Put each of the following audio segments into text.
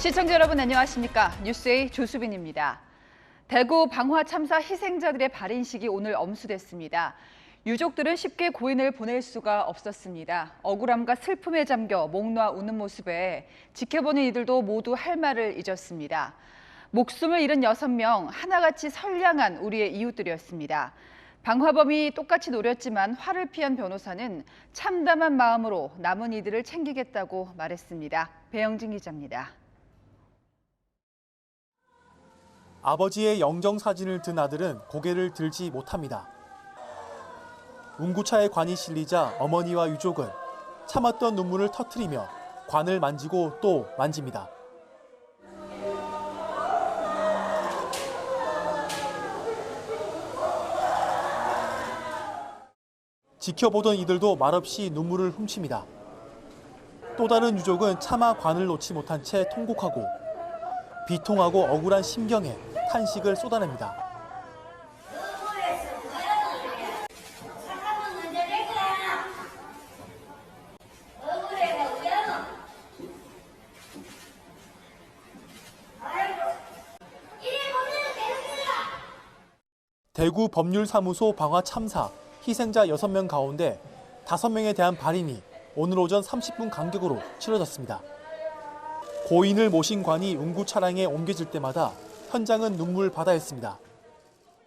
시청자 여러분 안녕하십니까? 뉴스의 조수빈입니다. 대구 방화 참사 희생자들의 발인식이 오늘 엄수됐습니다. 유족들은 쉽게 고인을 보낼 수가 없었습니다. 억울함과 슬픔에 잠겨 목 놓아 우는 모습에 지켜보는 이들도 모두 할 말을 잊었습니다. 목숨을 잃은 6명, 하나같이 선량한 우리의 이웃들이었습니다. 방화범이 똑같이 노렸지만 화를 피한 변호사는 참담한 마음으로 남은 이들을 챙기겠다고 말했습니다. 배영진 기자입니다. 아버지의 영정사진을 든 아들은 고개를 들지 못합니다. 운구차에 관이 실리자 어머니와 유족은 참았던 눈물을 터뜨리며 관을 만지고 또 만집니다. 지켜보던 이들도 말없이 눈물을 훔칩니다. 또 다른 유족은 차마 관을 놓지 못한 채 통곡하고 비통하고 억울한 심경에 탄식을 쏟아냅니다. 대구 법률사무소 방화 참사 희생자 6명 가운데 5명에 대한 발인이 오늘 오전 30분 간격으로 치러졌습니다. 고인을 모신 관이 운구 차량에 옮겨질 때마다 현장은 눈물 바다였습니다.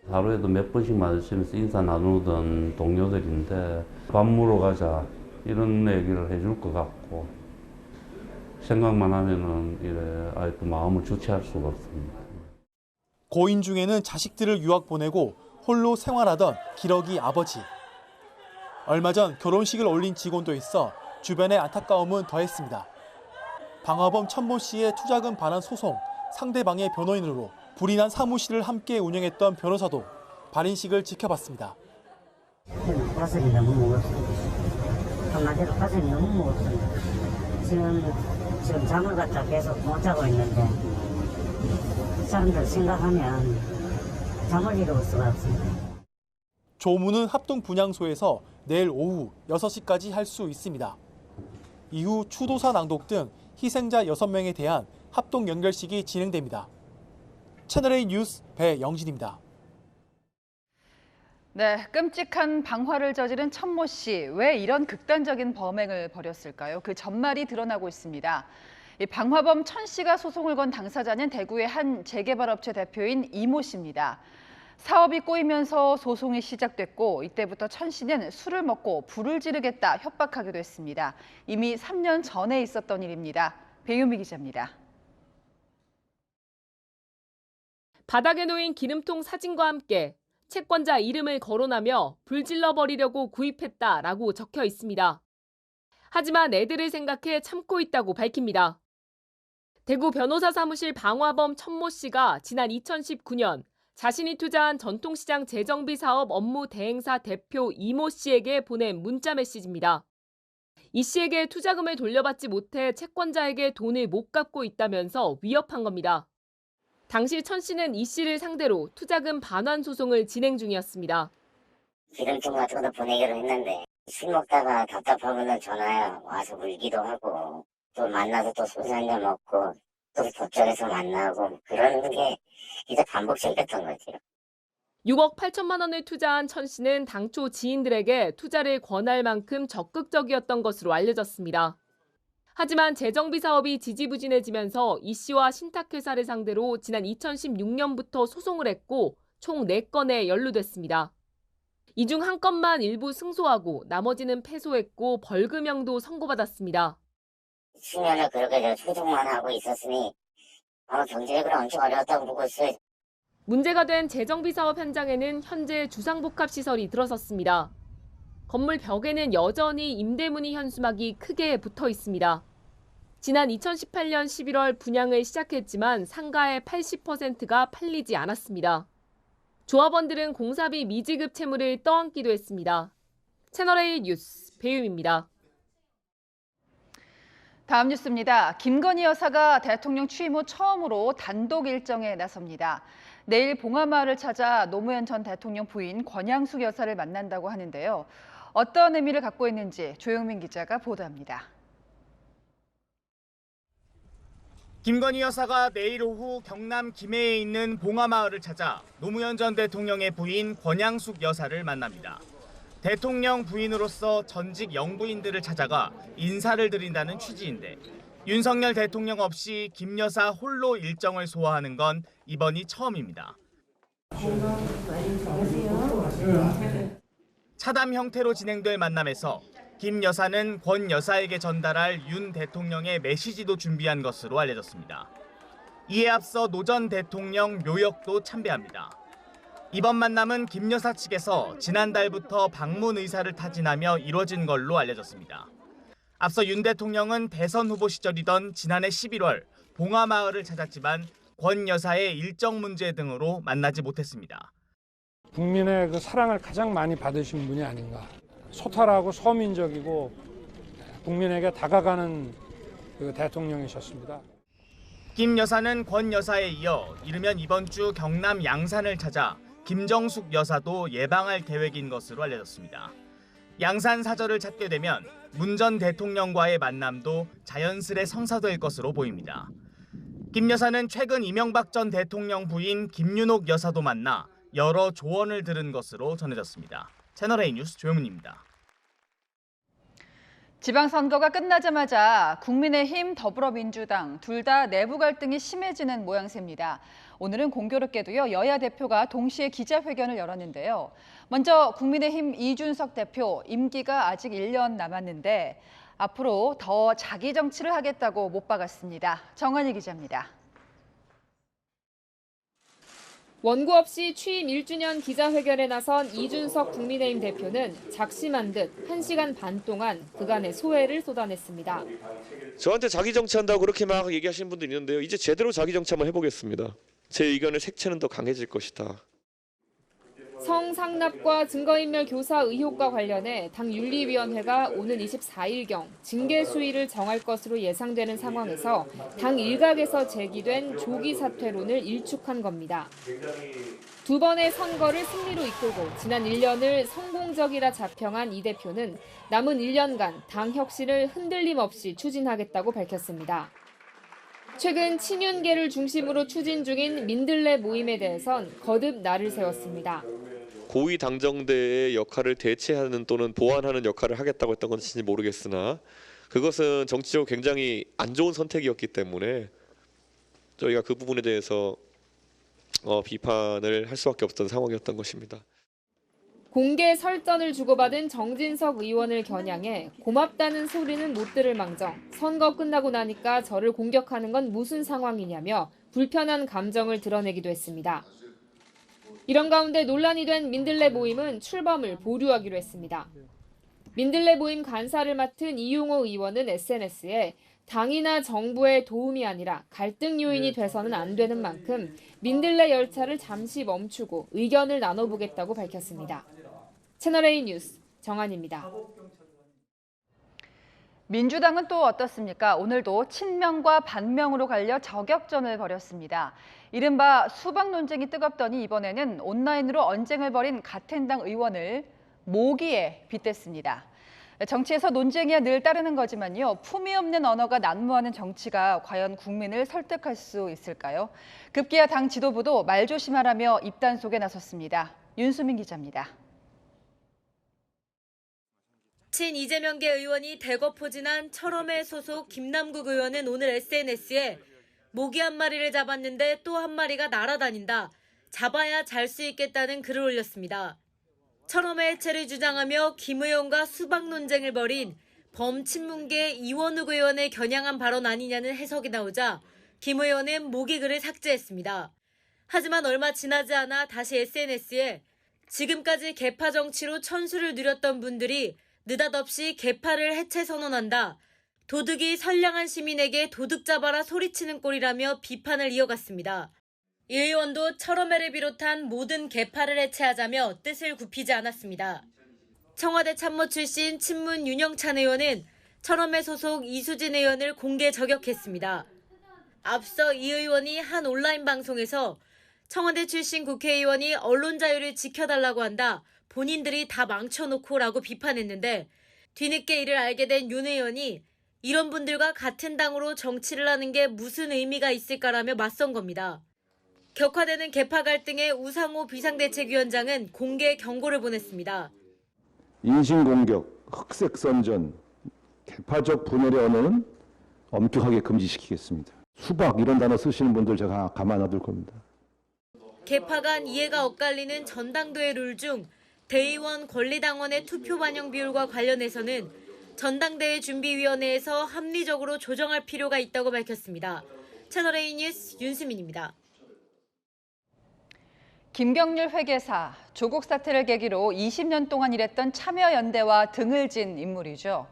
하루에도 몇 번씩 마주치면서 인사 나누던 동료들인데 밥 먹으러 가자 이런 얘기를 해줄 것 같고 생각만 하면은 이래 아예 또 마음을 주체할 수가 없습니다. 고인 중에는 자식들을 유학 보내고 홀로 생활하던 기러기 아버지. 얼마 전 결혼식을 올린 직원도 있어 주변의 안타까움은 더했습니다. 방화범 천모 씨의 투자금 반환 소송 상대방의 변호인으로 불이 난 사무실을 함께 운영했던 변호사도 발인식을 지켜봤습니다. 가슴이 너무 무겁습니다. 한마디로 가슴이 너무 무겁습니다. 지금 잠을 갖다 계속 못 자고 있는데 사람들 생각하면 잠을 이룰 수가 없습니다. 조문은 합동 분향소에서 내일 오후 6시까지 할 수 있습니다. 이후 추도사 낭독 등 희생자 6명에 대한 합동 연결식이 진행됩니다. 채널A 뉴스 배영진입니다. 네, 끔찍한 방화를 저지른 천모 씨. 왜 이런 극단적인 범행을 벌였을까요? 그 전말이 드러나고 있습니다. 이 방화범 천 씨가 소송을 건 당사자는 대구의 한 재개발업체 대표인 이모 씨입니다. 사업이 꼬이면서 소송이 시작됐고 이때부터 천 씨는 술을 먹고 불을 지르겠다 협박하기도 했습니다. 이미 3년 전에 있었던 일입니다. 배유미 기자입니다. 바닥에 놓인 기름통 사진과 함께 채권자 이름을 거론하며 불질러 버리려고 구입했다라고 적혀 있습니다. 하지만 애들을 생각해 참고 있다고 밝힙니다. 대구 변호사 사무실 방화범 천모 씨가 지난 2019년 자신이 투자한 전통시장 재정비 사업 업무 대행사 대표 이모 씨에게 보낸 문자 메시지입니다. 이 씨에게 투자금을 돌려받지 못해 채권자에게 돈을 못 갚고 있다면서 위협한 겁니다. 당시 천 씨는 이 씨를 상대로 투자금 반환 소송을 진행 중이었습니다. 기름통 같은 것도 보내기로 했는데 술 먹다가 답답하면 전화에 와서 울기도 하고 또 만나서 또 소주 한잔 먹고 또 법정에서 만나고 그런 게 이제 반복적이었던 거죠. 6억 8천만 원을 투자한 천 씨는 당초 지인들에게 투자를 권할 만큼 적극적이었던 것으로 알려졌습니다. 하지만 재정비 사업이 지지부진해지면서 이 씨와 신탁회사를 상대로 지난 2016년부터 소송을 했고 총 4건에 연루됐습니다. 이 중 한 건만 일부 승소하고 나머지는 패소했고 벌금형도 선고받았습니다. 수년을 그렇게 소송만 하고 있었으니 경제적으로 엄청 어려웠다고 보고 있어요. 문제가 된 재정비 사업 현장에는 현재 주상복합시설이 들어섰습니다. 건물 벽에는 여전히 임대문의 현수막이 크게 붙어 있습니다. 지난 2018년 11월 분양을 시작했지만 상가의 80%가 팔리지 않았습니다. 조합원들은 공사비 미지급 채무를 떠안기도 했습니다. 채널A 뉴스 배유미입니다. 다음 뉴스입니다. 김건희 여사가 대통령 취임 후 처음으로 단독 일정에 나섭니다. 내일 봉하마을을 찾아 노무현 전 대통령 부인 권양숙 여사를 만난다고 하는데요. 어떤 의미를 갖고 있는지 조영민 기자가 보도합니다. 김건희 여사가 내일 오후 경남 김해에 있는 봉화마을을 찾아 노무현 전 대통령의 부인 권양숙 여사를 만납니다. 대통령 부인으로서 전직 영부인들을 찾아가 인사를 드린다는 취지인데 윤석열 대통령 없이 김 여사 홀로 일정을 소화하는 건 이번이 처음입니다. 차담 형태로 진행될 만남에서 김 여사는 권 여사에게 전달할 윤 대통령의 메시지도 준비한 것으로 알려졌습니다. 이에 앞서 노 전 대통령 묘역도 참배합니다. 이번 만남은 김 여사 측에서 지난달부터 방문 의사를 타진하며 이뤄진 걸로 알려졌습니다. 앞서 윤 대통령은 대선 후보 시절이던 지난해 11월 봉화마을을 찾았지만 권 여사의 일정 문제 등으로 만나지 못했습니다. 국민의 그 사랑을 가장 많이 받으신 분이 아닌가. 소탈하고 서민적이고 국민에게 다가가는 그 대통령이셨습니다. 김 여사는 권 여사에 이어 이르면 이번 주 경남 양산을 찾아 김정숙 여사도 예방할 계획인 것으로 알려졌습니다. 양산 사절을 찾게 되면 문 전 대통령과의 만남도 자연스레 성사될 것으로 보입니다. 김 여사는 최근 이명박 전 대통령 부인 김윤옥 여사도 만나 여러 조언을 들은 것으로 전해졌습니다. 채널A 뉴스 조영훈입니다. 지방선거가 끝나자마자 국민의힘, 더불어민주당 둘 다 내부 갈등이 심해지는 모양새입니다. 오늘은 공교롭게도요, 여야 대표가 동시에 기자회견을 열었는데요. 먼저 국민의힘 이준석 대표, 임기가 아직 1년 남았는데 앞으로 더 자기 정치를 하겠다고 못 박았습니다. 정한희 기자입니다. 원고 없이 취임 1주년 기자회견에 나선 이준석 국민의힘 대표는 작심한 듯 1시간 반 동안 그간의 소회를 쏟아냈습니다. 저한테 자기 정치한다고 그렇게 막 얘기하시는 분도 있는데요. 이제 제대로 자기 정치 한번 해보겠습니다. 제 의견의 색채는 더 강해질 것이다. 성상납과 증거인멸 교사 의혹과 관련해 당 윤리위원회가 오는 24일경 징계 수위를 정할 것으로 예상되는 상황에서 당 일각에서 제기된 조기 사퇴론을 일축한 겁니다. 두 번의 선거를 승리로 이끌고 지난 1년을 성공적이라 자평한 이 대표는 남은 1년간 당 혁신을 흔들림 없이 추진하겠다고 밝혔습니다. 최근 친윤계를 중심으로 추진 중인 민들레 모임에 대해선 거듭 날을 세웠습니다. 고위 당정대의 역할을 대체하는 또는 보완하는 역할을 하겠다고 했던 건지 모르겠으나 그것은 정치적으로 굉장히 안 좋은 선택이었기 때문에 저희가 그 부분에 대해서 비판을 할 수밖에 없던 상황이었던 것입니다. 공개 설전을 주고받은 정진석 의원을 겨냥해 고맙다는 소리는 못 들을 망정, 선거 끝나고 나니까 저를 공격하는 건 무슨 상황이냐며 불편한 감정을 드러내기도 했습니다. 이런 가운데 논란이 된 민들레 모임은 출범을 보류하기로 했습니다. 민들레 모임 간사를 맡은 이용호 의원은 SNS에 당이나 정부의 도움이 아니라 갈등 요인이 돼서는 안 되는 만큼 민들레 열차를 잠시 멈추고 의견을 나눠보겠다고 밝혔습니다. 채널A 뉴스 정한입니다. 민주당은 또 어떻습니까? 오늘도 친명과 반명으로 갈려 저격전을 벌였습니다. 이른바 수박 논쟁이 뜨겁더니 이번에는 온라인으로 언쟁을 벌인 같은 당 의원을 모기에 빗댔습니다. 정치에서 논쟁이야 늘 따르는 거지만요. 품위 없는 언어가 난무하는 정치가 과연 국민을 설득할 수 있을까요? 급기야 당 지도부도 말조심하라며 입단속에 나섰습니다. 윤수민 기자입니다. 친 이재명계 의원이 대거 포진한 철험회 소속 김남국 의원은 오늘 SNS에 모기 한 마리를 잡았는데 또 한 마리가 날아다닌다. 잡아야 잘 수 있겠다는 글을 올렸습니다. 철험회 해체를 주장하며 김 의원과 수박 논쟁을 벌인 범친문계 이원욱 의원을 겨냥한 발언 아니냐는 해석이 나오자 김 의원은 모기 글을 삭제했습니다. 하지만 얼마 지나지 않아 다시 SNS에 지금까지 개파 정치로 천수를 누렸던 분들이 느닷없이 개파를 해체 선언한다. 도둑이 선량한 시민에게 도둑 잡아라 소리치는 꼴이라며 비판을 이어갔습니다. 이 의원도 철험회를 비롯한 모든 개파를 해체하자며 뜻을 굽히지 않았습니다. 청와대 참모 출신 친문 윤영찬 의원은 철험회 소속 이수진 의원을 공개 저격했습니다. 앞서 이 의원이 한 온라인 방송에서 청와대 출신 국회의원이 언론 자유를 지켜달라고 한다. 본인들이 다 망쳐놓고라고 비판했는데 뒤늦게 이를 알게 된 윤 의원이 이런 분들과 같은 당으로 정치를 하는 게 무슨 의미가 있을까라며 맞선 겁니다. 격화되는 계파 갈등에 우상호 비상대책위원장은 공개 경고를 보냈습니다. 인신공격, 흑색선전, 계파적 분열의 언어는 엄격하게 금지시키겠습니다. 수박 이런 단어 쓰시는 분들 제가 가만 놔둘 겁니다. 계파 간 이해가 엇갈리는 전당도의 룰 중 대의원 권리당원의 투표 반영 비율과 관련해서는 전당대회 준비위원회에서 합리적으로 조정할 필요가 있다고 밝혔습니다. 채널A 뉴스 윤수민입니다. 김경률 회계사, 조국 사태를 계기로 20년 동안 일했던 참여연대와 등을 진 인물이죠.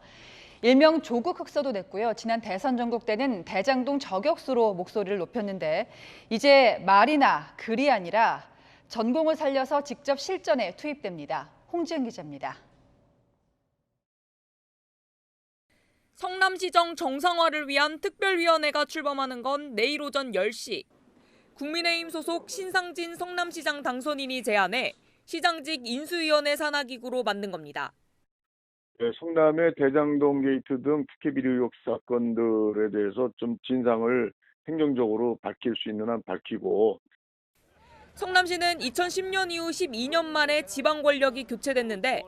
일명 조국 흑서도 냈고요. 지난 대선 전국 때는 대장동 저격수로 목소리를 높였는데 이제 말이나 글이 아니라 전공을 살려서 직접 실전에 투입됩니다. 홍지은 기자입니다. 성남시정 정상화를 위한 특별위원회가 출범하는 건 내일 오전 10시. 국민의힘 소속 신상진 성남시장 당선인이 제안해 시장직 인수위원회 산하기구로 만든 겁니다. 성남의 대장동 게이트 등 특혜 비리 의혹 사건들에 대해서 좀 진상을 행정적으로 밝힐 수 있는 한 밝히고. 성남시는 2010년 이후 12년 만에 지방 권력이 교체됐는데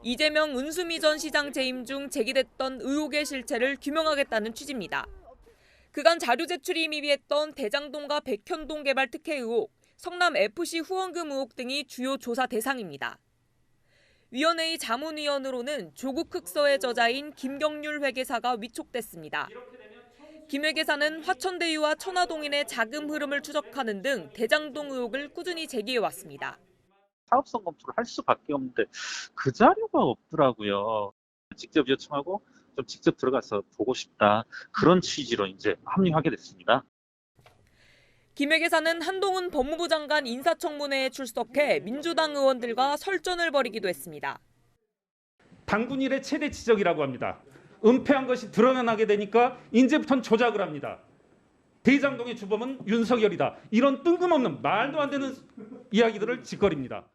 이재명 은수미 전 시장 재임 중 제기됐던 의혹의 실체를 규명하겠다는 취지입니다. 그간 자료 제출이 미비했던 대장동과 백현동 개발 특혜 의혹, 성남FC 후원금 의혹 등이 주요 조사 대상입니다. 위원회의 자문위원으로는 조국 흑서의 저자인 김경률 회계사가 위촉됐습니다. 김 회계사는 화천대유와 천화동인의 자금 흐름을 추적하는 등 대장동 의혹을 꾸준히 제기해왔습니다. 사업성 검토를 할 수밖에 없는데 그 자료가 없더라고요. 직접 요청하고 좀 직접 들어가서 보고 싶다. 그런 취지로 이제 합류하게 됐습니다. 김 회계사는 한동훈 법무부 장관 인사청문회에 출석해 민주당 의원들과 설전을 벌이기도 했습니다. 당군 일의 최대 지적이라고 합니다. 은폐한 것이 드러나게 되니까 이제부터는 조작을 합니다. 대장동의 주범은 윤석열이다. 이런 뜬금없는 말도 안 되는 이야기들을 짓거립니다.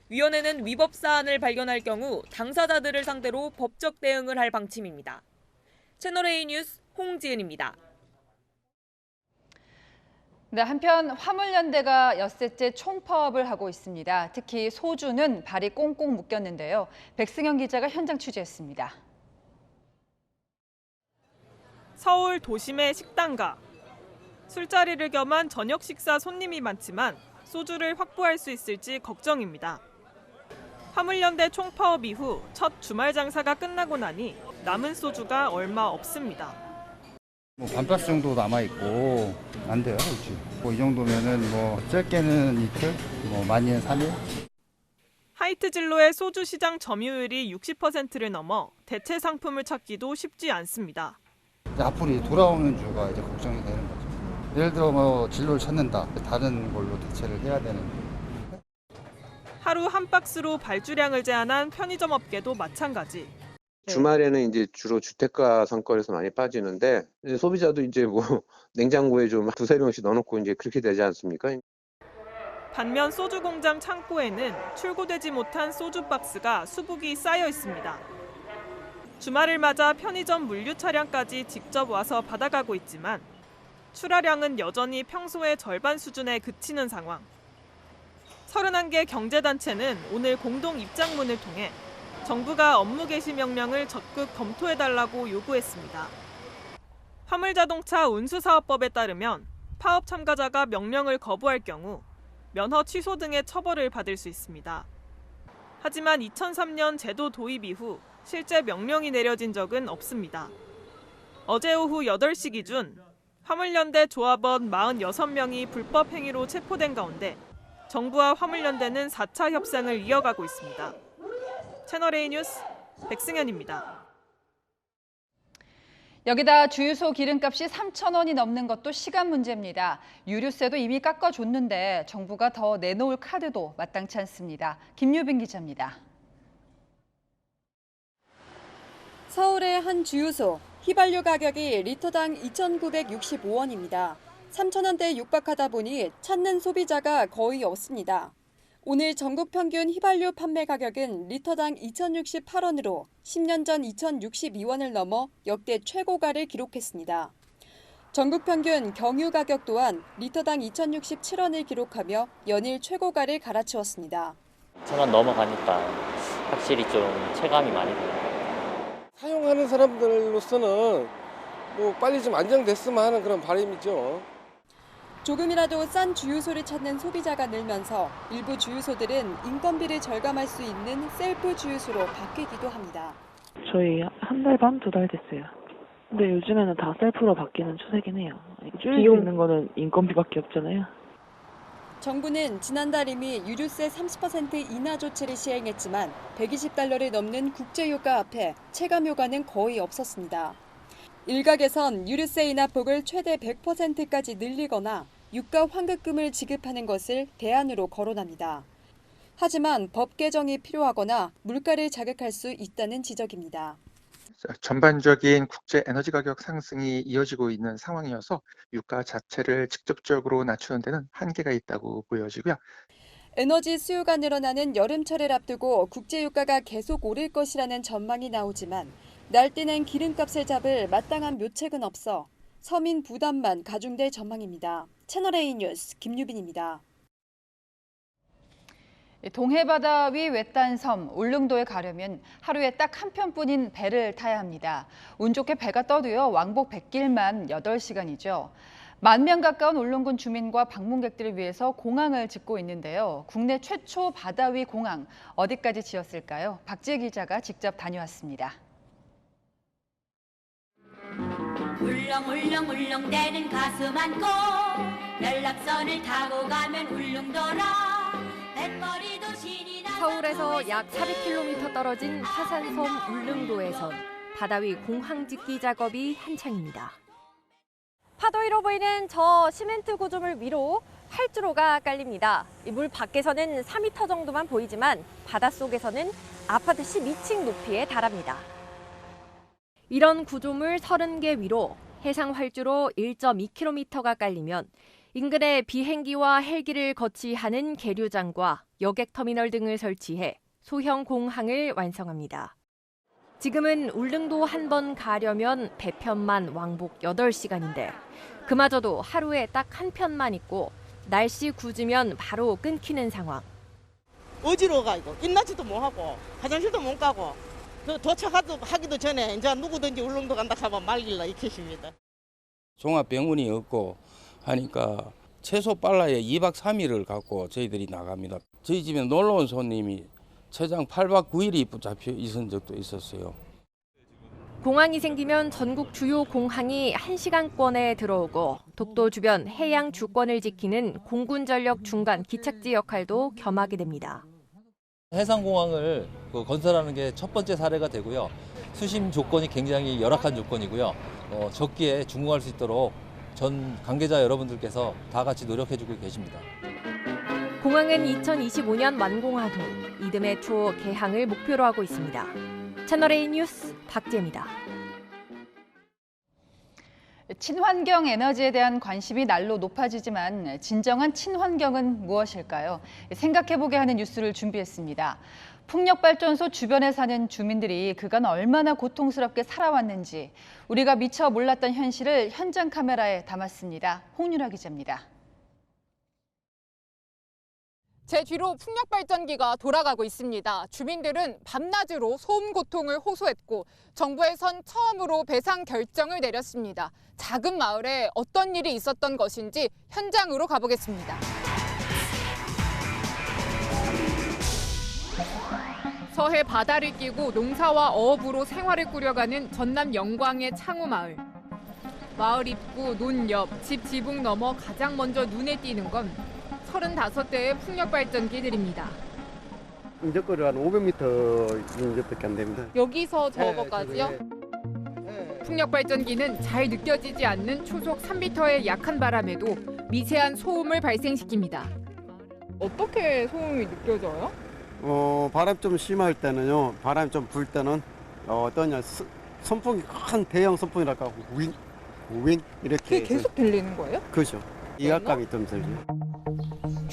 위원회는 위법 사안을 발견할 경우 당사자들을 상대로 법적 대응을 할 방침입니다. 채널A 뉴스 홍지은입니다. 네, 한편 화물연대가 엿새째 총파업을 하고 있습니다. 특히 소주는 발이 꽁꽁 묶였는데요. 백승현 기자가 현장 취재했습니다. 서울 도심의 식당가. 술자리를 겸한 저녁 식사 손님이 많지만 소주를 확보할 수 있을지 걱정입니다. 화물연대 총파업 이후 첫 주말 장사가 끝나고 나니 남은 소주가 얼마 없습니다. 반박스 정도 남아있고 안 돼요, 그렇지. 이 정도면은 짧게는 이틀, 많이는 3일. 하이트 진로의 소주 시장 점유율이 60%를 넘어 대체 상품을 찾기도 쉽지 않습니다. 이제 앞으로 돌아오는 주가 이제 걱정이 되는 거죠. 예를 들어 진로를 찾는다, 다른 걸로 대체를 해야 되는. 하루 한 박스로 발주량을 제한한 편의점 업계도 마찬가지. 주말에는 이제 주로 주택가 상권에서 많이 빠지는데 이제 소비자도 이제 냉장고에 좀 두세 병씩 넣어놓고 이제 그렇게 되지 않습니까? 반면 소주 공장 창고에는 출고되지 못한 소주 박스가 수북이 쌓여 있습니다. 주말을 맞아 편의점 물류 차량까지 직접 와서 받아가고 있지만 출하량은 여전히 평소의 절반 수준에 그치는 상황. 31개 경제단체는 오늘 공동 입장문을 통해 정부가 업무 개시 명령을 적극 검토해달라고 요구했습니다. 화물자동차 운수사업법에 따르면 파업 참가자가 명령을 거부할 경우 면허 취소 등의 처벌을 받을 수 있습니다. 하지만 2003년 제도 도입 이후 실제 명령이 내려진 적은 없습니다. 어제 오후 8시 기준 화물연대 조합원 46명이 불법 행위로 체포된 가운데 정부와 화물연대는 4차 협상을 이어가고 있습니다. 채널A 뉴스 백승현입니다. 여기다 주유소 기름값이 3,000원이 넘는 것도 시간 문제입니다. 유류세도 이미 깎아줬는데 정부가 더 내놓을 카드도 마땅치 않습니다. 김유빈 기자입니다. 서울의 한 주유소, 휘발유 가격이 리터당 2,965원입니다. 3,000원대에 육박하다 보니 찾는 소비자가 거의 없습니다. 오늘 전국 평균 휘발유 판매 가격은 리터당 2,068원으로 10년 전 2,062원을 넘어 역대 최고가를 기록했습니다. 전국 평균 경유 가격 또한 리터당 2,067원을 기록하며 연일 최고가를 갈아치웠습니다. 1,000원 넘어가니까 확실히 좀 체감이 많이 돼요. 사용하는 사람들로서는 뭐 빨리 좀 안정됐으면 하는 그런 바람이죠. 조금이라도 싼 주유소를 찾는 소비자가 늘면서 일부 주유소들은 인건비를 절감할 수 있는 셀프 주유소로 바뀌기도 합니다. 저희 한 달 반, 2달 됐어요. 근데 요즘에는 다 셀프로 바뀌는 추세긴 해요. 줄일 수 있는 거는 인건비밖에 없잖아요. 정부는 지난달 이미 유류세 30% 인하 조치를 시행했지만 120달러를 넘는 국제유가 앞에 체감 효과는 거의 없었습니다. 일각에선 유류세 인하 폭을 최대 100%까지 늘리거나 유가 환급금을 지급하는 것을 대안으로 거론합니다. 하지만 법 개정이 필요하거나 물가를 자극할 수 있다는 지적입니다. 전반적인 국제 에너지 가격 상승이 이어지고 있는 상황이어서 유가 자체를 직접적으로 낮추는 데는 한계가 있다고 보여지고요. 에너지 수요가 늘어나는 여름철을 앞두고 국제유가가 계속 오를 것이라는 전망이 나오지만 날뛰는 기름값을 잡을 마땅한 묘책은 없어 서민 부담만 가중될 전망입니다. 채널A 뉴스 김유빈입니다. 동해바다 위 외딴 섬 울릉도에 가려면 하루에 딱 한 편뿐인 배를 타야 합니다. 운 좋게 배가 떠도요 왕복 100길만 8시간이죠. 10,000명 가까운 울릉군 주민과 방문객들을 위해서 공항을 짓고 있는데요. 국내 최초 바다 위 공항 어디까지 지었을까요? 박지혜 기자가 직접 다녀왔습니다. 울렁울렁울렁대는 가슴 안고 연락선을 타고 가면 울릉도라. 서울에서 약 400km 떨어진 화산섬 울릉도에선 바다 위 공항 짓기 작업이 한창입니다. 파도 위로 보이는 저 시멘트 구조물 위로 활주로가 깔립니다. 물 밖에서는 4m 정도만 보이지만 바닷속에서는 아파트 12층 높이에 달합니다. 이런 구조물 30개 위로 해상 활주로 1.2km가 깔리면 인근에 비행기와 헬기를 거치하는 계류장과 여객터미널 등을 설치해 소형 공항을 완성합니다. 지금은 울릉도 한 번 가려면 배편만 왕복 8시간인데 그마저도 하루에 딱 한 편만 있고 날씨 굳으면 바로 끊기는 상황. 어지러워 가지고 입낮이도 못 하고 화장실도 못 가고 도착하기도 전에 이제 누구든지 울릉도 간다 하면 말길라 이 캣입니다. 종합병원이 없고 하니까 최소 빨라야 2박 3일을 갖고 저희들이 나갑니다. 저희 집에 놀러 온 손님이 최장 8박 9일이 붙잡혀 있은 적도 있었어요. 공항이 생기면 전국 주요 공항이 1시간권에 들어오고 독도 주변 해양 주권을 지키는 공군전력 중간 기착지 역할도 겸하게 됩니다. 해상공항을 건설하는 게 첫 번째 사례가 되고요. 수심 조건이 굉장히 열악한 조건이고요. 적기에 준공할 수 있도록 전 관계자 여러분들께서 다 같이 노력해주고 계십니다. 공항은 2025년 완공한 후 이듬해 초 개항을 목표로 하고 있습니다. 채널A 뉴스 박지혜입니다. 친환경 에너지에 대한 관심이 날로 높아지지만 진정한 친환경은 무엇일까요? 생각해보게 하는 뉴스를 준비했습니다. 풍력발전소 주변에 사는 주민들이 그간 얼마나 고통스럽게 살아왔는지 우리가 미처 몰랐던 현실을 현장 카메라에 담았습니다. 홍윤아 기자입니다. 제 뒤로 풍력발전기가 돌아가고 있습니다. 주민들은 밤낮으로 소음 고통을 호소했고 정부에선 처음으로 배상 결정을 내렸습니다. 작은 마을에 어떤 일이 있었던 것인지 현장으로 가보겠습니다. 서해 바다를 끼고 농사와 어업으로 생활을 꾸려가는 전남 영광의 창우마을. 마을 입구, 논 옆, 집 지붕 넘어 가장 먼저 눈에 띄는 건 35대의 풍력발전기들입니다. 인접거리가 한 500m 인접밖에 안 됩니다. 여기서 저거까지요? 풍력발전기는 잘 느껴지지 않는 초속 3m의 약한 바람에도 미세한 소음을 발생시킵니다. 어떻게 소음이 느껴져요? 바람 좀 심할 때는요. 바람 좀 불 때는 어떠냐 선풍기 큰 대형 선풍기랄까 우윈 이렇게 그게 계속 들리는 거예요? 그렇죠. 이악감이 좀 들죠.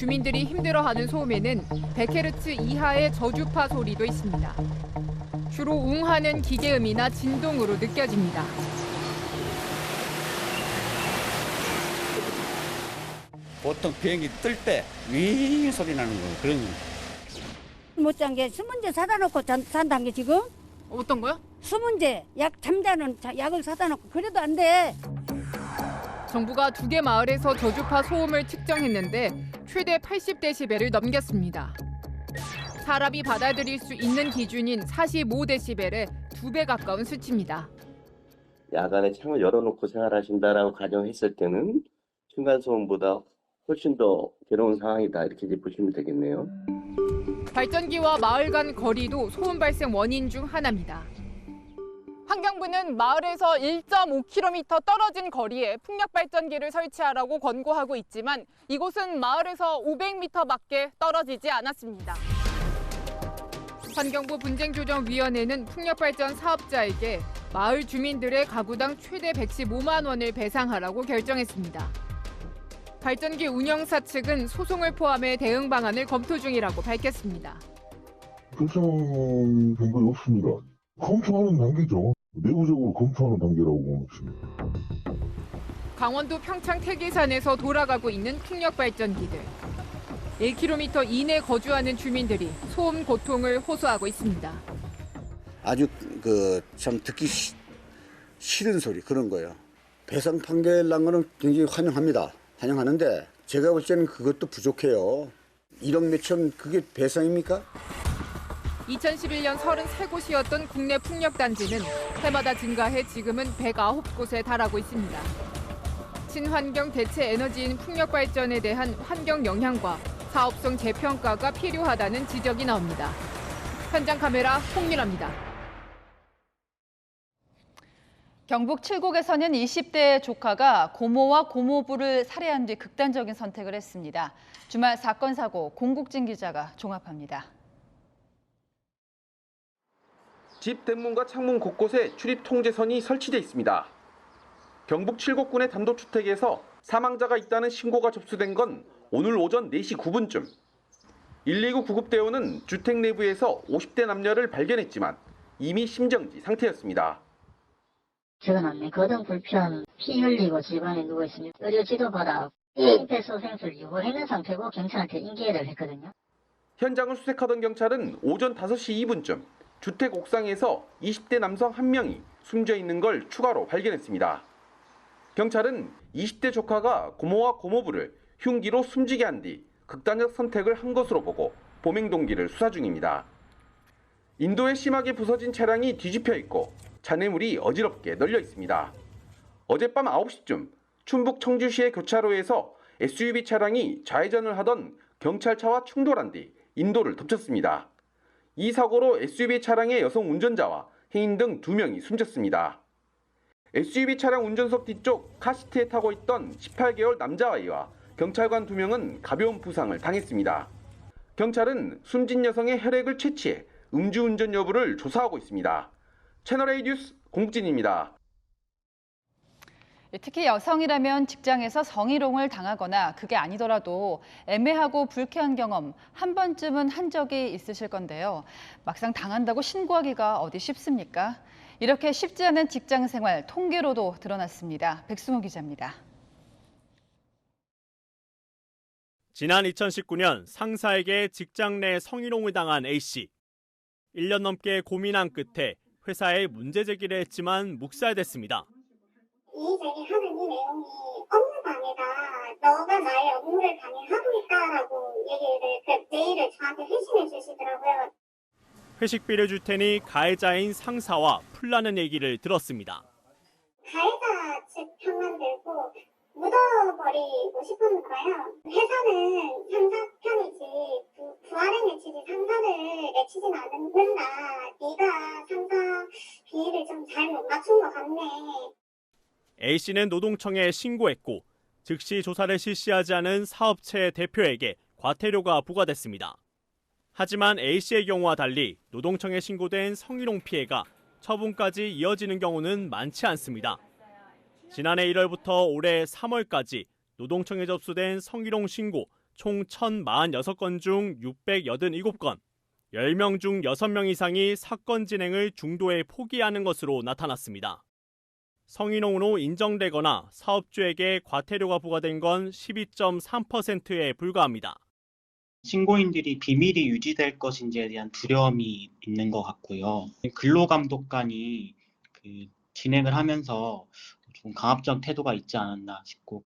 주민들이 힘들어하는 소음에는 100Hz 이하의 저주파 소리도 있습니다. 주로 웅하는 기계음이나 진동으로 느껴집니다. 보통 비행기 뜰 때 윙 소리 나는 거 그런. 못 잔 게 수문제 사다 놓고 산다는 게 지금? 어떤 거요? 수문제 약 잠자는 약을 사다 놓고 그래도 안 돼. 정부가 2개 마을에서 저주파 소음을 측정했는데 최대 80dB를 넘겼습니다. 사람이 받아들일 수 있는 기준인 45dB에 2배 가까운 수치입니다. 야간에 창을 열어놓고 생활하신다라고 가정했을 때는 층간소음보다 훨씬 더 괴로운 상황이다 이렇게 이제 보시면 되겠네요. 발전기와 마을 간 거리도 소음 발생 원인 중 하나입니다. 환경부는 마을에서 1.5km 떨어진 거리에 풍력 발전기를 설치하라고 권고하고 있지만 이곳은 마을에서 500m밖에 떨어지지 않았습니다. 환경부 분쟁조정위원회는 풍력발전 사업자에게 마을 주민들의 가구당 최대 115만 원을 배상하라고 결정했습니다. 발전기 운영사 측은 소송을 포함해 대응 방안을 검토 중이라고 밝혔습니다. 결정 된 건 없습니다. 검토하는 단계죠. 내부적으로 검토하는 단계라고 보면 됩니다. 강원도 평창 태계산에서 돌아가고 있는 풍력 발전기들. 1km 이내 거주하는 주민들이 소음 고통을 호소하고 있습니다. 아주 참 듣기 싫은 소리 그런 거예요. 배상 판결 난 거는 굉장히 환영하는데 제가 볼 때는 그것도 부족해요. 1억 몇천 그게 배상입니까? 2011년 33곳이었던 국내 풍력단지는 해마다 증가해 지금은 109곳에 달하고 있습니다. 친환경 대체 에너지인 풍력 발전에 대한 환경 영향과 사업성 재평가가 필요하다는 지적이 나옵니다. 현장 카메라 홍윤아입니다. 경북 칠곡에서는 20대 조카가 고모와 고모부를 살해한 뒤 극단적인 선택을 했습니다. 주말 사건 사고 공국진 기자가 종합합니다. 집 대문과 창문 곳곳에 출입 통제선이 설치돼 있습니다. 경북 칠곡군의 단독주택에서 사망자가 있다는 신고가 접수된 건 오늘 오전 4시 9분쯤. 119 구급대원은 주택 내부에서 50대 남녀를 발견했지만 이미 심정지 상태였습니다. 저는 거동 불편, 피 흘리고 집안에 누워 있으니 의료 지도받아 심폐소생술 유보했는 상태고 경찰한테 인계를 했거든요. 현장을 수색하던 경찰은 오전 5시 2분쯤 주택 옥상에서 20대 남성 1명이 숨져 있는 걸 추가로 발견했습니다. 경찰은 20대 조카가 고모와 고모부를 흉기로 숨지게 한 뒤 극단적 선택을 한 것으로 보고 범행 동기를 수사 중입니다. 인도에 심하게 부서진 차량이 뒤집혀 있고 잔해물이 어지럽게 널려 있습니다. 어젯밤 9시쯤 충북 청주시의 교차로에서 SUV 차량이 좌회전을 하던 경찰차와 충돌한 뒤 인도를 덮쳤습니다. 이 사고로 SUV 차량의 여성 운전자와 해인 등 2명이 숨졌습니다. SUV 차량 운전석 뒤쪽 카시트에 타고 있던 18개월 남자아이와 경찰관 2명은 가벼운 부상을 당했습니다. 경찰은 숨진 여성의 혈액을 채취해 음주운전 여부를 조사하고 있습니다. 채널A 뉴스 공국진입니다. 특히 여성이라면 직장에서 성희롱을 당하거나 그게 아니더라도 애매하고 불쾌한 경험 한 번쯤은 한 적이 있으실 건데요. 막상 당한다고 신고하기가 어디 쉽습니까? 이렇게 쉽지 않은 직장 생활 통계로도 드러났습니다. 백승호 기자입니다. 지난 2019년 상사에게 직장 내 성희롱을 당한 A씨. 1년 넘게 고민한 끝에 회사에 문제 제기를 했지만 묵살됐습니다. 이 제기하는 이 내용이 업무 방해다. 너가 나의 업무를 방해하고 있다라고 메일을 저한테 회신해 주시더라고요. 회식비를 줄 테니 가해자인 상사와 풀라는 얘기를 들었습니다. 가해자 측 편만 들고 묻어버리고 싶은 거예요. 회사는 상사 편이지 부하를 내치지 상사를 내치진 않는다. 네가 상사 비위를 좀 잘 못 맞춘 것 같네. A씨는 노동청에 신고했고 즉시 조사를 실시하지 않은 사업체 대표에게 과태료가 부과됐습니다. 하지만 A씨의 경우와 달리 노동청에 신고된 성희롱 피해가 처분까지 이어지는 경우는 많지 않습니다. 지난해 1월부터 올해 3월까지 노동청에 접수된 성희롱 신고 총 1,046건 중 687건, 10명 중 6명 이상이 사건 진행을 중도에 포기하는 것으로 나타났습니다. 성희롱으로 인정되거나 사업주에게 과태료가 부과된 건 12.3%에 불과합니다. 신고인들이 비밀이 유지될 것인지에 대한 두려움이 있는 것 같고요. 근로감독관이 진행을 하면서 좀 강압적 태도가 있지 않았나 싶고.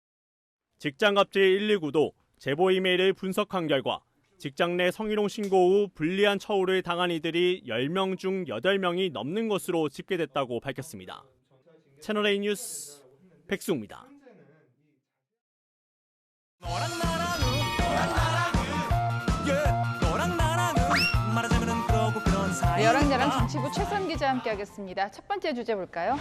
직장갑질 119도 제보 이메일을 분석한 결과 직장 내 성희롱 신고 후 불리한 처우를 당한 이들이 10명 중 8명이 넘는 것으로 집계됐다고 밝혔습니다. 채널A 뉴스 백수입니다. 네, 여랑야랑 정치부 최선 기자 함께하겠습니다. 첫 번째 주제 볼까요?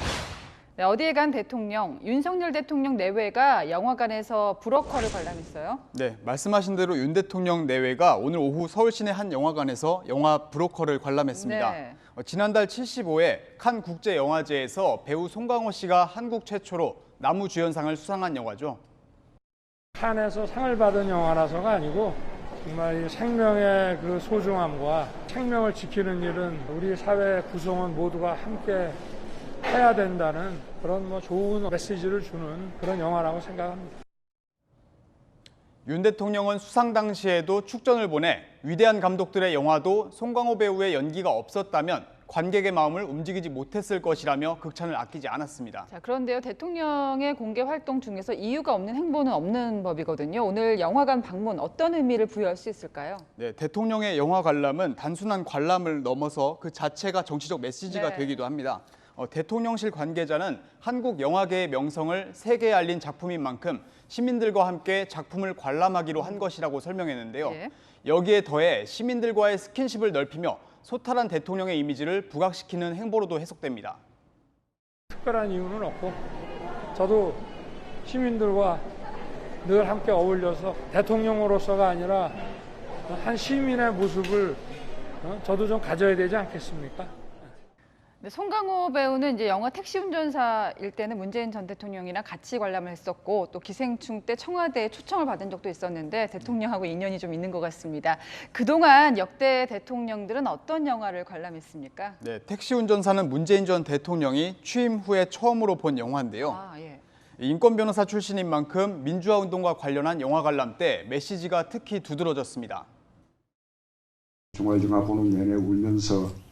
네, 어디에 간 대통령, 윤석열 대통령 내외가 영화관에서 브로커를 관람했어요. 네, 말씀하신 대로 윤 대통령 내외가 오늘 오후 서울 시내 한 영화관에서 영화 브로커를 관람했습니다. 네. 지난달 75회 칸 국제영화제에서 배우 송강호 씨가 한국 최초로 나무주연상을 수상한 영화죠. 칸에서 상을 받은 영화라서가 아니고 정말 이 생명의 그 소중함과 생명을 지키는 일은 우리 사회 구성원 모두가 함께 해야 된다는 그런 좋은 메시지를 주는 그런 영화라고 생각합니다. 윤 대통령은 수상 당시에도 축전을 보내 위대한 감독들의 영화도 송강호 배우의 연기가 없었다면 관객의 마음을 움직이지 못했을 것이라며 극찬을 아끼지 않았습니다. 자, 그런데요, 대통령의 공개 활동 중에서 이유가 없는 행보는 없는 법이거든요. 오늘 영화관 방문 어떤 의미를 부여할 수 있을까요? 네, 대통령의 영화 관람은 단순한 관람을 넘어서 그 자체가 정치적 메시지가 되기도 합니다. 대통령실 관계자는 한국 영화계의 명성을 세계에 알린 작품인 만큼 시민들과 함께 작품을 관람하기로 한 것이라고 설명했는데요. 여기에 더해 시민들과의 스킨십을 넓히며 소탈한 대통령의 이미지를 부각시키는 행보로도 해석됩니다. 특별한 이유는 없고 저도 시민들과 늘 함께 어울려서 대통령으로서가 아니라 한 시민의 모습을 저도 좀 가져야 되지 않겠습니까? 네, 송강호 배우는 이제 영화 택시 운전사일 때는 문재인 전 대통령이랑 같이 관람을 했었고 또 기생충 때 청와대에 초청을 받은 적도 있었는데 대통령하고 인연이 좀 있는 것 같습니다. 그동안 역대 대통령들은 어떤 영화를 관람했습니까? 네, 택시 운전사는 문재인 전 대통령이 취임 후에 처음으로 본 영화인데요. 인권 변호사 출신인 만큼 민주화 운동과 관련한 영화 관람 때 메시지가 특히 두드러졌습니다. 중얼중얼 보는 내내 울면서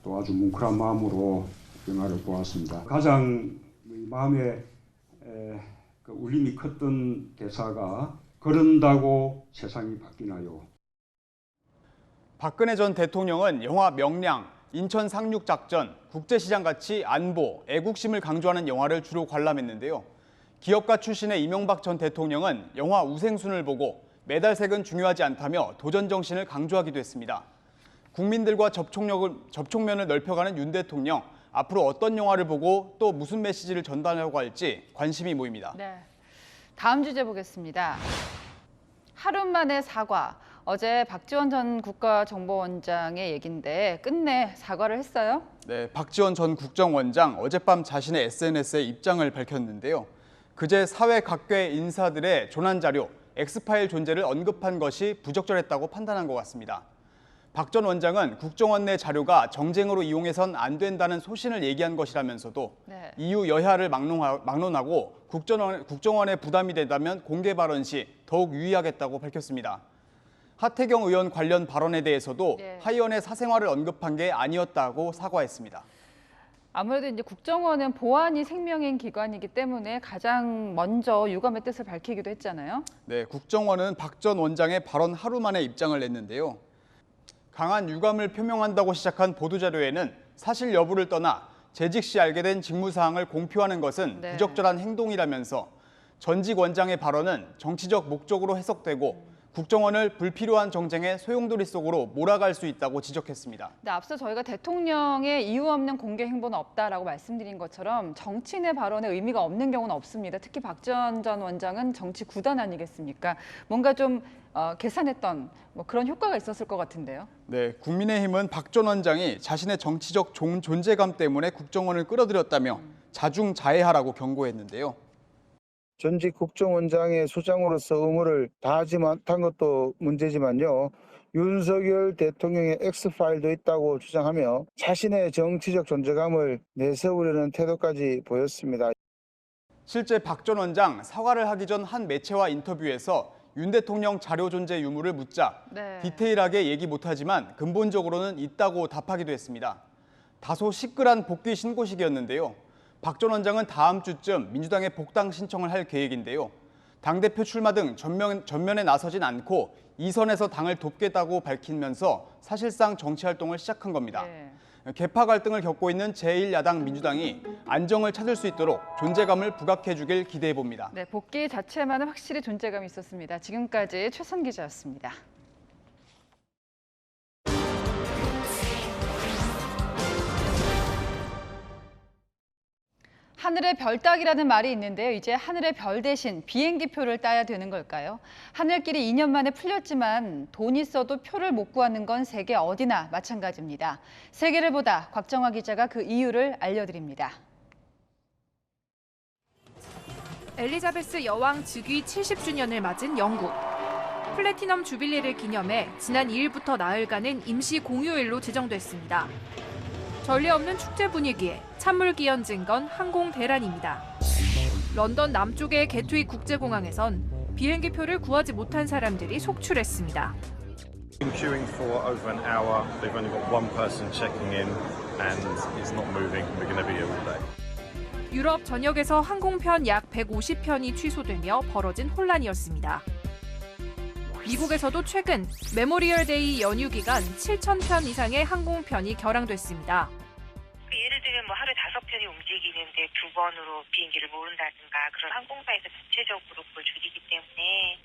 또 아주 뭉클한 마음으로 영화를 보았습니다. 가장 마음에 울림이 컸던 대사가 그런다고 세상이 바뀌나요? 박근혜 전 대통령은 영화 명량, 인천 상륙작전, 국제시장같이 안보, 애국심을 강조하는 영화를 주로 관람했는데요. 기업가 출신의 이명박 전 대통령은 영화 우생순을 보고 메달색은 중요하지 않다며 도전 정신을 강조하기도 했습니다. 국민들과 접촉면을 넓혀가는 윤 대통령, 앞으로 어떤 영화를 보고 또 무슨 메시지를 전달하려고 할지 관심이 모입니다. 네, 다음 주제 보겠습니다. 하루 만에 사과. 어제 박지원 전 국가정보원장의 얘긴데 끝내 사과를 했어요? 네, 박지원 전 국정원장 어젯밤 자신의 SNS에 입장을 밝혔는데요. 그제 사회 각계 인사들의 조난 자료, 엑스파일 존재를 언급한 것이 부적절했다고 판단한 것 같습니다. 박 전 원장은 국정원 내 자료가 정쟁으로 이용해선 안 된다는 소신을 얘기한 것이라면서도 이유 여하를 막론하고 국정원에 부담이 된다면 공개 발언 시 더욱 유의하겠다고 밝혔습니다. 하태경 의원 관련 발언에 대해서도 하의원의 사생활을 언급한 게 아니었다고 사과했습니다. 아무래도 이제 국정원은 보안이 생명인 기관이기 때문에 가장 먼저 유감의 뜻을 밝히기도 했잖아요. 네, 국정원은 박 전 원장의 발언 하루 만에 입장을 냈는데요. 강한 유감을 표명한다고 시작한 보도자료에는 사실 여부를 떠나 재직 시 알게 된 직무사항을 공표하는 것은 부적절한 행동이라면서 전직 원장의 발언은 정치적 목적으로 해석되고 국정원을 불필요한 정쟁의 소용돌이 속으로 몰아갈 수 있다고 지적했습니다. 네, 앞서 저희가 대통령의 이유 없는 공개 행보는 없다라고 말씀드린 것처럼 정치인의 발언에 의미가 없는 경우는 없습니다. 특히 박지원 전 원장은 정치 구단 아니겠습니까? 뭔가 좀 계산했던 그런 효과가 있었을 것 같은데요. 네, 국민의힘은 박 전 원장이 자신의 정치적 존재감 때문에 국정원을 끌어들였다며 자중자애하라고 경고했는데요. 전직 국정원장의 수장으로서 의무를 다하지 못한 것도 문제지만요. 윤석열 대통령의 X파일도 있다고 주장하며 자신의 정치적 존재감을 내세우려는 태도까지 보였습니다. 실제 박 전 원장 사과를 하기 전 한 매체와 인터뷰에서 윤 대통령 자료 존재 유무를 묻자 디테일하게 얘기 못하지만 근본적으로는 있다고 답하기도 했습니다. 다소 시끌한 복귀 신고식이었는데요. 박 전 원장은 다음 주쯤 민주당에 복당 신청을 할 계획인데요. 당대표 출마 등 전면에 나서진 않고 이선에서 당을 돕겠다고 밝히면서 사실상 정치활동을 시작한 겁니다. 계파 갈등을 겪고 있는 제1야당 민주당이 안정을 찾을 수 있도록 존재감을 부각해 주길 기대해 봅니다. 네, 복귀 자체만은 확실히 존재감이 있었습니다. 지금까지 최선 기자였습니다. 하늘의 별 따기라는 말이 있는데요. 이제 하늘의 별 대신 비행기표를 따야 되는 걸까요? 하늘길이 2년 만에 풀렸지만 돈 있어도 표를 못 구하는 건 세계 어디나 마찬가지입니다. 세계를 보다 곽정화 기자가 그 이유를 알려드립니다. 엘리자베스 여왕 즉위 70주년을 맞은 영국. 플래티넘 주빌리를 기념해 지난 2일부터 나흘간은 임시 공휴일로 지정됐습니다. 전례 없는 축제 분위기에 찬물 기연진 건 항공 대란입니다. 런던 남쪽의 게트윅 국제공항에선 비행기표를 구하지 못한 사람들이 속출했습니다. Queuing for over an hour. They've only got one person checking in and it's not moving. We're going to be here all day. 유럽 전역에서 항공편 약 150편이 취소되며 벌어진 혼란이었습니다. 미국에서도 최근 메모리얼 데이 연휴 기간 7,000편 이상의 항공편이 결항됐습니다. 예를 들면 하루에 5편이 움직이는데 2번으로 비행기를 모른다든가 그런 항공사에서 자체적으로 그걸 줄이기 때문에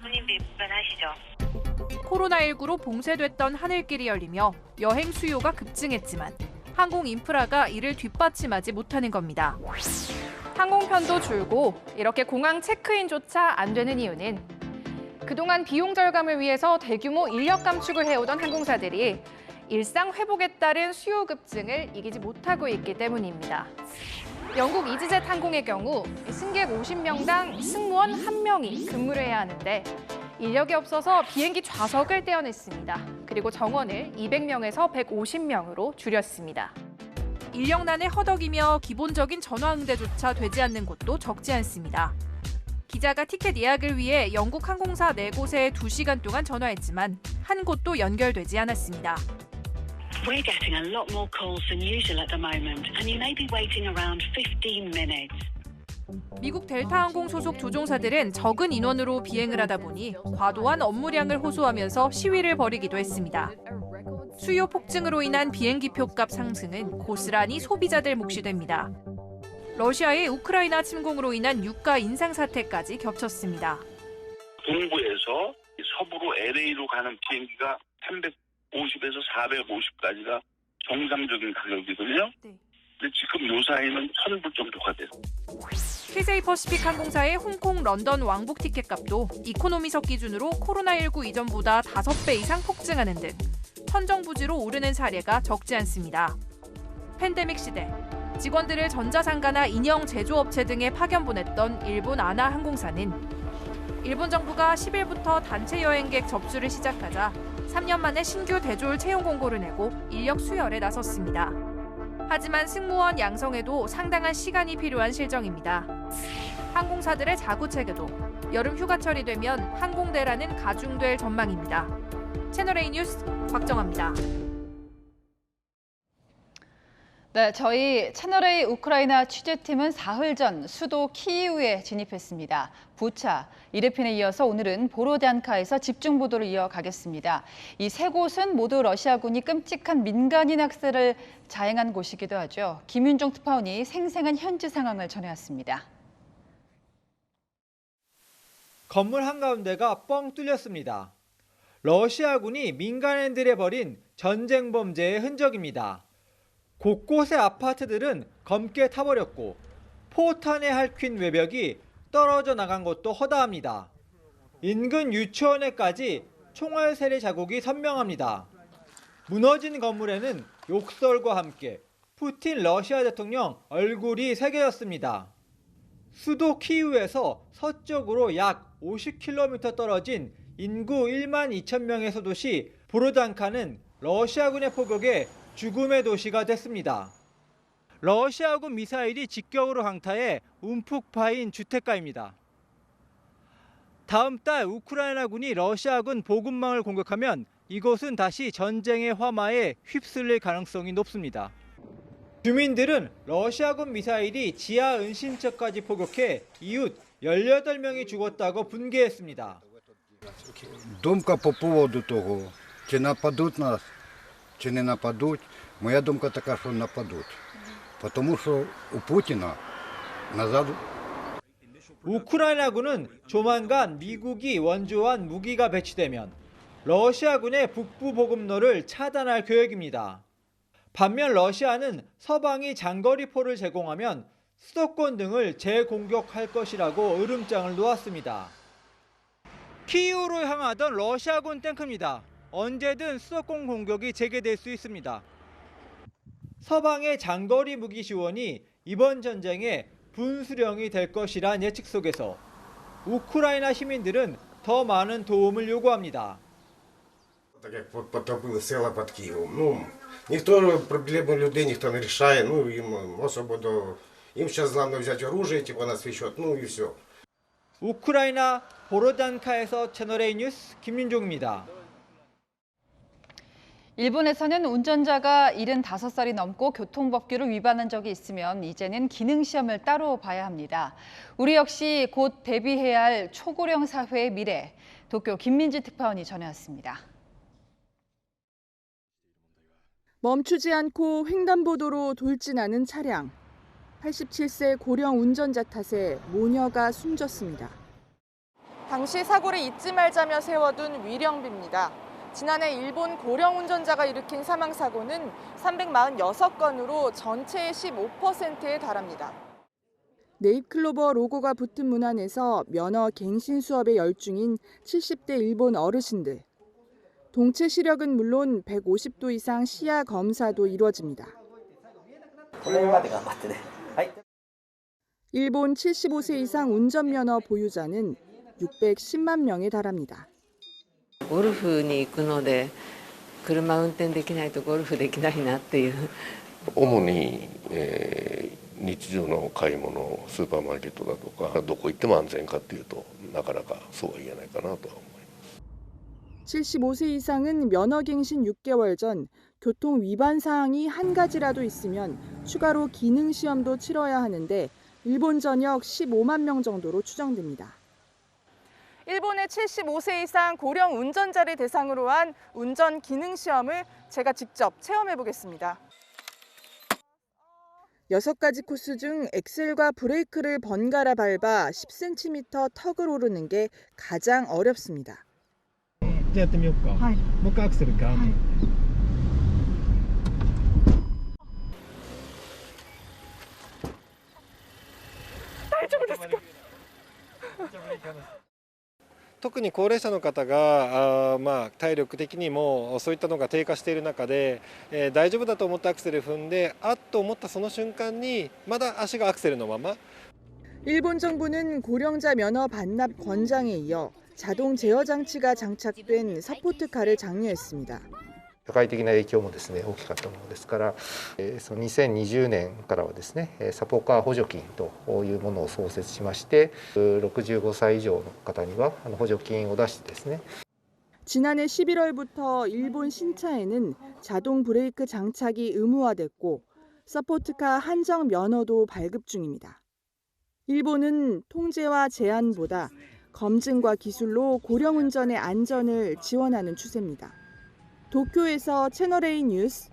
손님들이 불편하시죠. 코로나19로 봉쇄됐던 하늘길이 열리며 여행 수요가 급증했지만 항공 인프라가 이를 뒷받침하지 못하는 겁니다. 항공편도 줄고 이렇게 공항 체크인조차 안 되는 이유는 그동안 비용 절감을 위해서 대규모 인력 감축을 해오던 항공사들이 일상 회복에 따른 수요 급증을 이기지 못하고 있기 때문입니다. 영국 이지젯 항공의 경우 승객 50명당 승무원 1명이 근무를 해야 하는데 인력이 없어서 비행기 좌석을 떼어냈습니다. 그리고 정원을 200명에서 150명으로 줄였습니다. 인력난에 허덕이며 기본적인 전화 응대조차 되지 않는 곳도 적지 않습니다. 기자가 티켓 예약을 위해 영국 항공사 4곳에 2시간 동안 전화했지만 한 곳도 연결되지 않았습니다. We're getting a lot more calls than usual at the moment, and you may be waiting around 15 minutes. 미국 델타항공 소속 조종사들은 적은 인원으로 비행을 하다 보니 과도한 업무량을 호소하면서 시위를 벌이기도 했습니다. 수요 폭증으로 인한 비행기 표값 상승은 고스란히 소비자들 몫이 됩니다. 러시아의 우크라이나 침공으로 인한 유가 인상 사태까지 겹쳤습니다. 동부에서 서부로 LA로 가는 비행기가 350에서 450까지가 정상적인 가격이거든요. 근데 지금 요 사이는 1,000불 정도가 돼요. 캐세이 퍼시픽 항공사의 홍콩, 런던 왕복 티켓 값도 이코노미석 기준으로 코로나19 이전보다 5배 이상 폭증하는 등 천정부지로 오르는 사례가 적지 않습니다. 팬데믹 시대, 직원들을 전자상가나 인형 제조업체 등에 파견 보냈던 일본 아나 항공사는 일본 정부가 10일부터 단체 여행객 접수를 시작하자 3년 만에 신규 대졸 채용 공고를 내고 인력 수혈에 나섰습니다. 하지만 승무원 양성에도 상당한 시간이 필요한 실정입니다. 항공사들의 자구책에도 여름 휴가철이 되면 항공대란은 가중될 전망입니다. 채널A 뉴스 곽정화입니다. 네, 저희 채널A 우크라이나 취재팀은 사흘 전 수도 키이우에 진입했습니다. 부차, 이르핀에 이어서 오늘은 보로디안카에서 집중 보도를 이어가겠습니다. 이 세 곳은 모두 러시아군이 끔찍한 민간인 학살을 자행한 곳이기도 하죠. 김윤종 특파원이 생생한 현지 상황을 전해왔습니다. 건물 한가운데가 뻥 뚫렸습니다. 러시아군이 민간인들에 벌인 전쟁 범죄의 흔적입니다. 곳곳의 아파트들은 검게 타버렸고 포탄에 핥힌 외벽이 떨어져 나간 것도 허다합니다. 인근 유치원에까지 총알 세례 자국이 선명합니다. 무너진 건물에는 욕설과 함께 푸틴 러시아 대통령 얼굴이 새겨졌습니다. 수도 키이우에서 서쪽으로 약 50km 떨어진 인구 1만 2천 명의 소도시 보로단카는 러시아군의 포격에 죽음의 도시가 됐습니다. 러시아군 미사일이 직격으로 강타해 움푹 파인 주택가입니다. 다음 달 우크라이나군이 러시아군 보급망을 공격하면 이곳은 다시 전쟁의 화마에 휩쓸릴 가능성이 높습니다. 주민들은 러시아군 미사일이 지하 은신처까지 포격해 이웃 18명이 죽었다고 분개했습니다. Думка по поводу того, чи нападуть нас, чи не нападуть, моя думка така, що нападуть. Тому що у Путіна назад. 우크라이나군은 조만간 미국이 원조한 무기가 배치되면 러시아군의 북부 보급로를 차단할 계획입니다. 반면 러시아는 서방이 장거리포를 제공하면 수도권 등을 재공격할 것이라고 으름장을 놓았습니다. 키이우로 향하던 러시아군 탱크입니다. 언제든 수도권 공격이 재개될 수 있습니다. 서방의 장거리 무기 지원이 이번 전쟁의 분수령이 될 것이란 예측 속에서 우크라이나 시민들은 더 많은 도움을 요구합니다. Так як потопили села під Києвом. Ніхто проблеми людей ніхто не рішає, їм особо їм зараз головне взяти оружие, на свій счет, і все. 우크라이나 보로단카에서 채널A 뉴스 김윤종입니다. 일본에서는 운전자가 75살이 넘고 교통법규를 위반한 적이 있으면 이제는 기능시험을 따로 봐야 합니다. 우리 역시 곧 대비해야 할 초고령 사회의 미래, 도쿄 김민지 특파원이 전해왔습니다. 멈추지 않고 횡단보도로 돌진하는 차량. 87세 고령 운전자 탓에 모녀가 숨졌습니다. 당시 사고를 잊지 말자며 세워둔 위령비입니다. 지난해 일본 고령 운전자가 일으킨 사망사고는 346건으로 전체의 15%에 달합니다. 네잎클로버 로고가 붙은 문 안에서 면허 갱신 수업에 열중인 70대 일본 어르신들. 동체 시력은 물론 150도 이상 시야 검사도 이루어집니다. 일본 75세 이상 운전면허 보유자는 610만 명에 달합니다. ゴルフに行くので車運転できないとゴルフできないなっていう。主に、日常の買い物、スーパーマーケットだとかどこ行っても安全かっていうとなかなかそうは言えないかなとは思います。 75세 이상은 면허갱신 6개월 전 교통 위반 사항이 한 가지라도 있으면 추가로 기능시험도 치러야 하는데 일본 전역 15만 명 정도로 추정됩니다. 일본의 75세 이상 고령 운전자를 대상으로 한 운전 기능시험을 제가 직접 체험해 보겠습니다. 6가지 코스 중 엑셀과 브레이크를 번갈아 밟아 10cm 턱을 오르는 게 가장 어렵습니다. じゃあやってみようか。はい。もう一回アクセルガーン。大丈夫ですか？特に高齢者の方が体力的にもそういったのが低下している中で、大丈夫だと思ってアクセル踏んであっと思ったその瞬間にまだ足がアクセルのまま。 일본 정부는 고령자 면허 반납 권장에 이어 자동 제어 장치가 장착된 서포트카를 장려했습니다. 社会的な影響もですね大きかったものですから、その2020年からはですねサポカー補助金というものを創設しまして、65歳以上の方には補助金を出してですね。 지난해 11월부터 일본 신차에는 자동 브레이크 장착이 의무화됐고 서포트카 한정 면허도 발급 중입니다. 일본은 통제와 제한보다 검증과 기술로 고령 운전의 안전을 지원하는 추세입니다. 도쿄에서 채널A 뉴스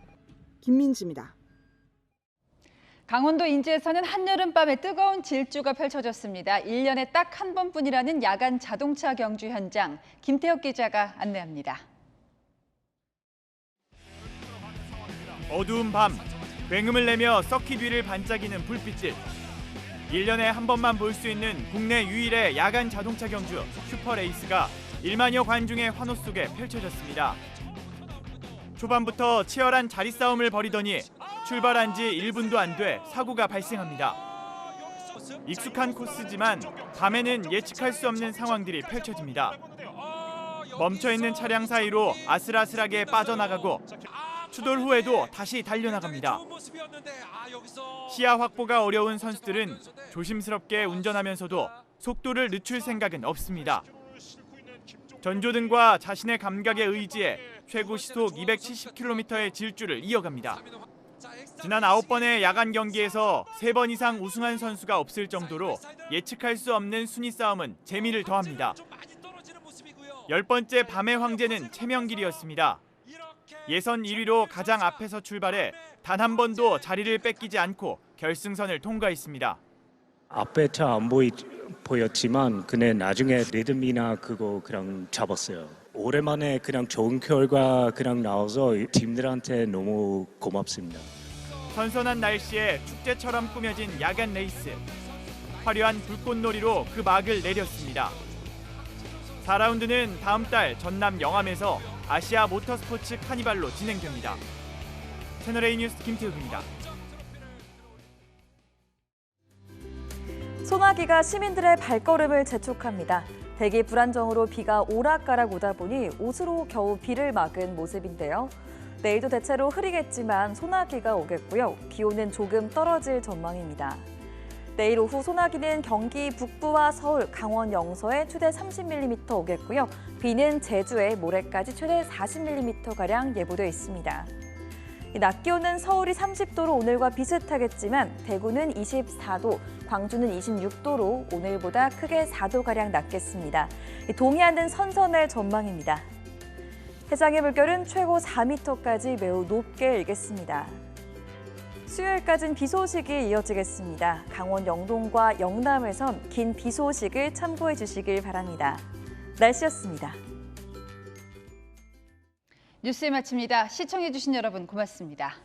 김민지입니다. 강원도 인제에서는 한여름밤에 뜨거운 질주가 펼쳐졌습니다. 1년에 딱 한 번뿐이라는 야간 자동차 경주 현장, 김태혁 기자가 안내합니다. 어두운 밤, 굉음을 내며 서킷 위를 반짝이는 불빛들. 1년에 한 번만 볼 수 있는 국내 유일의 야간 자동차 경주 슈퍼레이스가 1만여 관중의 환호 속에 펼쳐졌습니다. 초반부터 치열한 자리 싸움을 벌이더니 출발한 지 1분도 안 돼 사고가 발생합니다. 익숙한 코스지만 밤에는 예측할 수 없는 상황들이 펼쳐집니다. 멈춰있는 차량 사이로 아슬아슬하게 빠져나가고 추돌 후에도 다시 달려나갑니다. 시야 확보가 어려운 선수들은 조심스럽게 운전하면서도 속도를 늦출 생각은 없습니다. 전조등과 자신의 감각에 의지해 최고 시속 270km의 질주를 이어갑니다. 지난 9번의 야간 경기에서 3번 이상 우승한 선수가 없을 정도로 예측할 수 없는 순위 싸움은 재미를 더합니다. 10번째 밤의 황제는 최명길이었습니다. 예선 1위로 가장 앞에서 출발해 단 한 번도 자리를 뺏기지 않고 결승선을 통과했습니다. 앞에 차 안 보였지만 그냥 나중에 리듬이나 그거 그냥 잡았어요. 오랜만에 그냥 좋은 결과 그냥 나와서 팀들한테 너무 고맙습니다. 선선한 날씨에 축제처럼 꾸며진 야간 레이스. 화려한 불꽃놀이로 그 막을 내렸습니다. 4라운드는 다음 달 전남 영암에서 아시아 모터스포츠 카니발로 진행됩니다. 채널A 뉴스 김태욱입니다. 소나기가 시민들의 발걸음을 재촉합니다. 대기 불안정으로 비가 오락가락 오다 보니 옷으로 겨우 비를 막은 모습인데요. 내일도 대체로 흐리겠지만 소나기가 오겠고요. 기온은 조금 떨어질 전망입니다. 내일 오후 소나기는 경기 북부와 서울, 강원 영서에 최대 30mm 오겠고요. 비는 제주에 모레까지 최대 40mm가량 예보돼 있습니다. 낮 기온은 서울이 30도로 오늘과 비슷하겠지만 대구는 24도, 광주는 26도로 오늘보다 크게 4도가량 낮겠습니다. 동해안은 선선할 전망입니다. 해상의 물결은 최고 4m까지 매우 높게 일겠습니다. 수요일까지는 비 소식이 이어지겠습니다. 강원 영동과 영남에선 긴 비 소식을 참고해 주시길 바랍니다. 날씨였습니다. 뉴스 마칩니다. 시청해주신 여러분 고맙습니다.